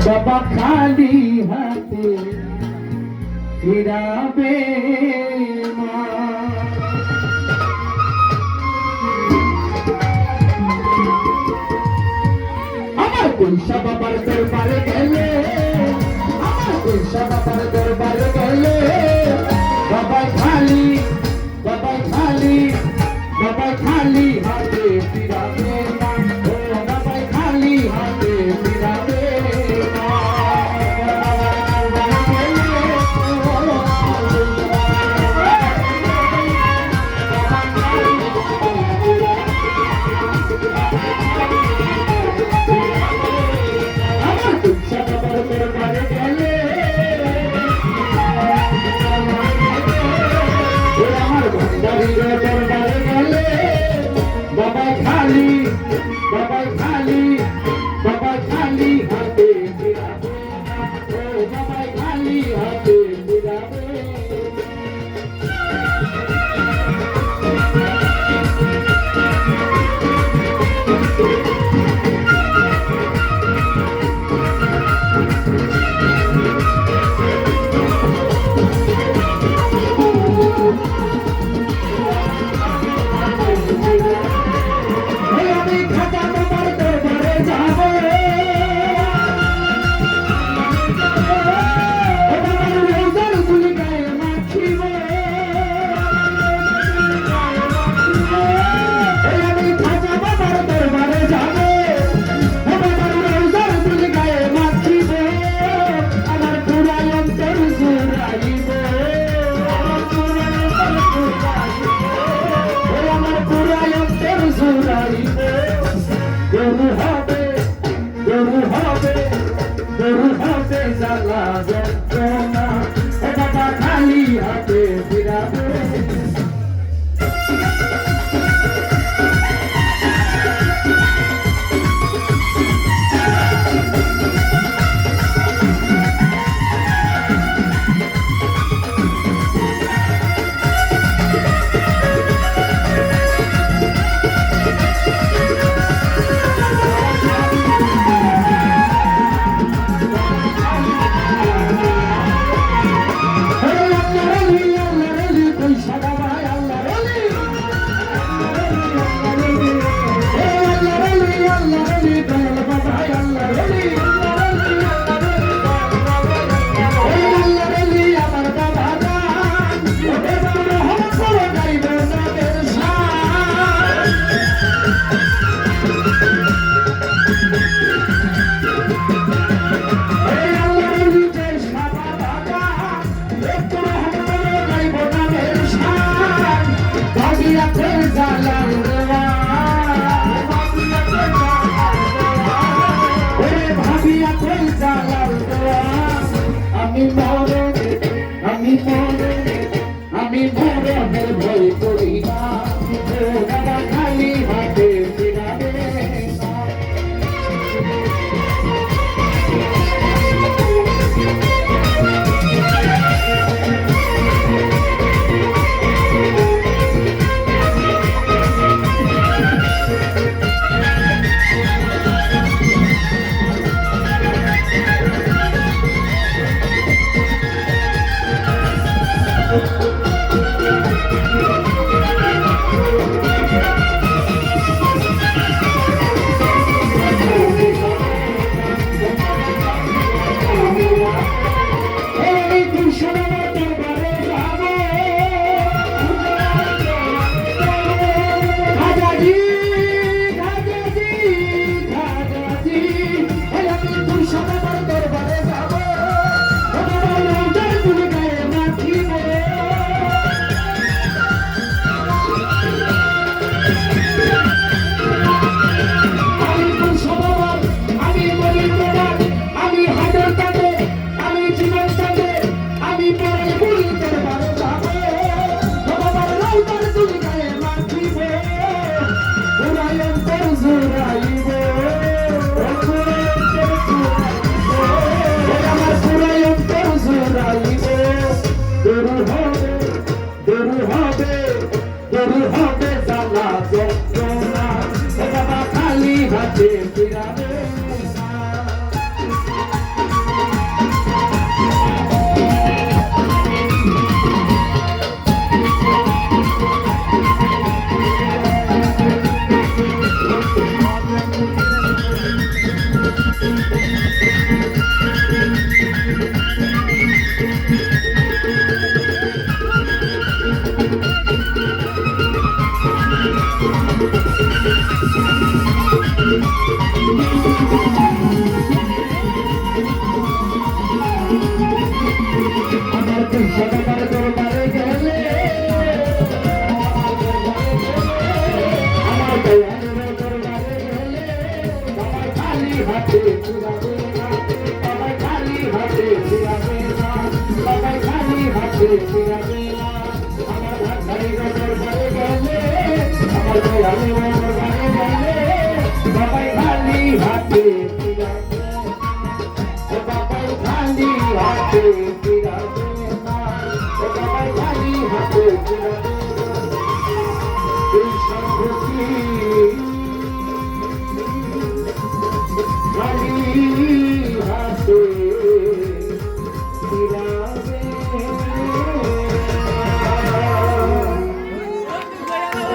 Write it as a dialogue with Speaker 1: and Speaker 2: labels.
Speaker 1: বাবা খালি হাতে ফিরাবে মা। আমার পয়সা বাবার দরবারে গেলে, আমার পয়সা বাবার দরবারে গেলে বাবাই খালি, বাবাই খালি, বাবাই খালি হাতে ফিরাবে না। ও বাবাই খালি হাতে ফিরাবে না। আমার পয়সা বাবার দরবারে গেলে, আমার ভান্ডারির দরবারে গেলে বাবাই খালি, বাবাই খালি, বাবাই খালি হাতে ফিরাবে না। ও বাবাই খালি হাতে ফিরাবে। আমি খাজা বাবার দরবারে যাব, বাবার রোজার গুলি গায়ে মাখিব। আমি খাজা বাবার দরবারে যাব, বাবার রোজার গুলি গায়ে মাখিব। আমার পুরাই অন্তর জুড়াইব, আমার পুরাই অন্তর জুড়াইব। গরু হবে, গরু হবে, গরু হবে জ্বালা যন্ত্রণা। ও বাবা খালি হাতে ফিরাবে। আমি মরে, আমি মরে, আমি মরণের ভয় করি না। ও বাবা খালি হাতে ফিরাবে না। হাতে ফিরাবে না, বাবাই খালি হাতে ফিরাবে না, বাবাই খালি হাতে ফিরাবে না। আমার ভাই দরবারে গেলে, আমার ভাই আমি দরবারে গেলে, বাবাই খালি হাতে ফিরাবে না, ও বাবাই খালি হাতে ফিরাবে না, ও বাবাই খালি হাতে ফিরাবে